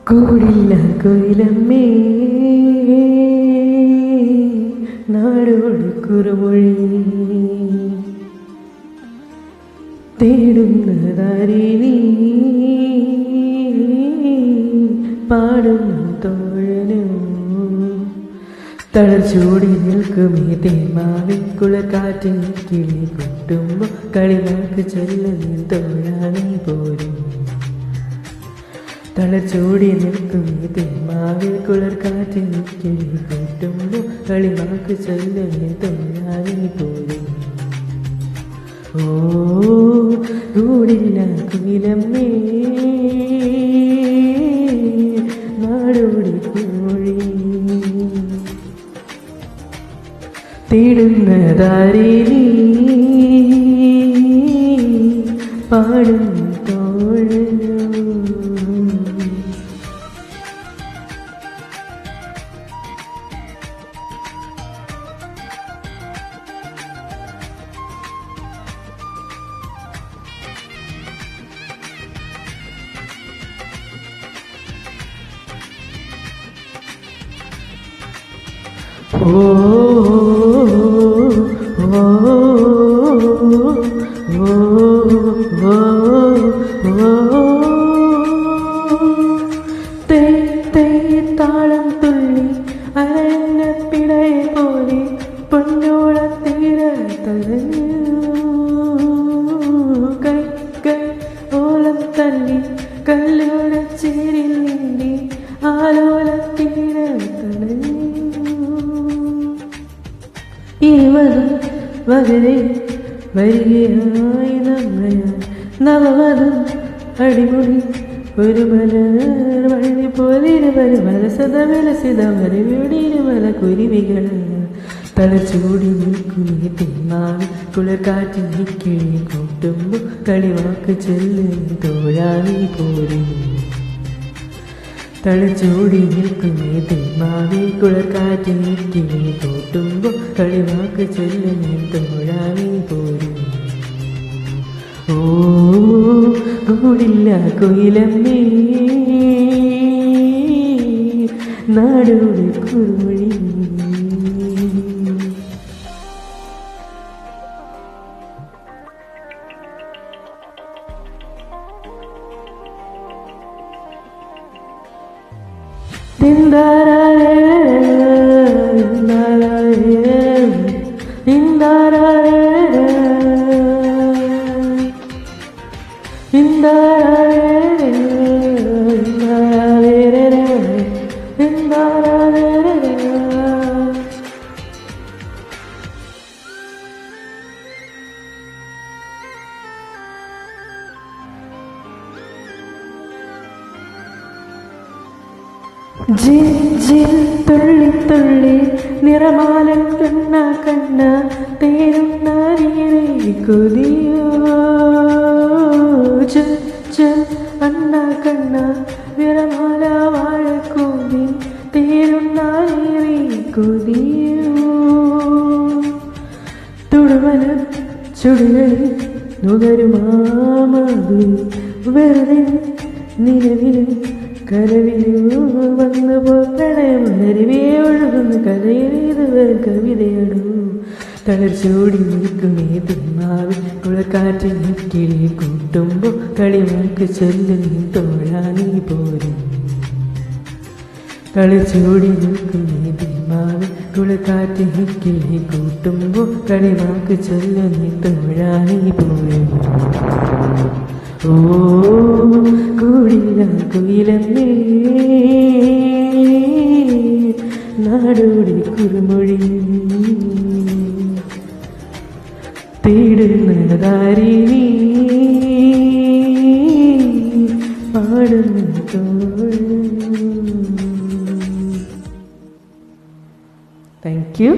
കൂടില്ല കൊയിലമ്മേ നാടോട് കുറുമൊഴി തേടുന്നതാരീ പാടുന്ന തോഴനും തളർച്ചൂടി നിൽക്കുമേ തേന്മാവിൻ കുളക്കാറ്റിൽ കിളി കൊട്ടുമ്പോൾ കളിവാക്ക് ചൊല്ലുന്ന തോഴാണി പോരും തളർച്ചൂടി നിൽക്കുമേ തേന്മാവിൽ കുളർക്കാറ്റിൽ കിളി കൊട്ടുമ്പോൾ കളിവാക്ക് ചൊല്ലുന്ന തോഴാണി പോരും ഓ കൂടില്ല കുയിലമ്മേ നാടോടി കോഴി തേടുന്നതാരീ പാടും തോഴനോ ഓ ഓ ഓ താളം തുള്ളി അരഞ്ഞപ്പിടയെ പോലെ പൊന്നോളം തീര തലഞ്ഞു കൈ കൈ ഓളം തള്ളി കല്ലോട ചേരിൽ നീന്തി ആലോല തീര തടഞ്ഞു ഇരുവതും വകരെ വരികയായി നമ്മയായി നവവതും അടിമുടി ഒരു മലർ വഴി പോലിരുവരും മലസതമലസിതമരുവിടിരുമല കുരുവികൾ തലച്ചൂടി നിൽക്കുമേ തേന്മാവിൻ കുളിർക്കാറ്റിൽ കിളി കൂട്ടുമ്പോൾ കളിവാക്ക് ചൊല്ലും തോഴാണി പോരും തലച്ചൂടി നിൽക്കുമേ തേന്മാവിൻ കുളിർക്കാറ്റിൽ കിളി കൂട്ടുമ്പോൾ കളിവാക്ക് ചൊല്ലും തോഴാണി പോരും ഓ കൂടില്ല കൊയിലമ്മേ നാടോട് കുറുമൊഴി ജിൽ ജിൽ തുള്ളി തുള്ളി നിറമാലൻ കണ്ണ കണ്ണ തേരുന്ന നീരേ കൊതിയോ ചൽ ചൽ അണ്ണ കണ്ണ നിറമാല വാഴക്കൂതി തേരുന്ന നീരേ കൊതിയോ തുടുമല ചുടുകളിൽ നുകരുമാമതു വെറുതെ നിലവിലും കരവിലോ വന്നു പോ പ്രണയമരുവേ ഒഴുകുന്ന കലയിലേതുവരെ കവിതയടൂ തളർച്ചോടി നിൽക്കുമേ തേന്മാവിൻ കുളക്കാറ്റിൽ കിളി കൂട്ടുമ്പോൾ കളിവാക്ക് ചൊല്ലുന്ന തോഴാണി പോരും തളർച്ചോടി നിൽക്കുമേ തേന്മാവിൻ കുളക്കാറ്റിൽ കിളി കൂട്ടുമ്പോൾ കളിവാക്ക് ചൊല്ലുന്ന തോഴാണി പോരും ഓ കൂടില്ല കൊയിലമ്മേ നാടോടി കുറുമൊഴി തേടുന്നതാരീ പാടുന്ന തോഴൻ. Thank you.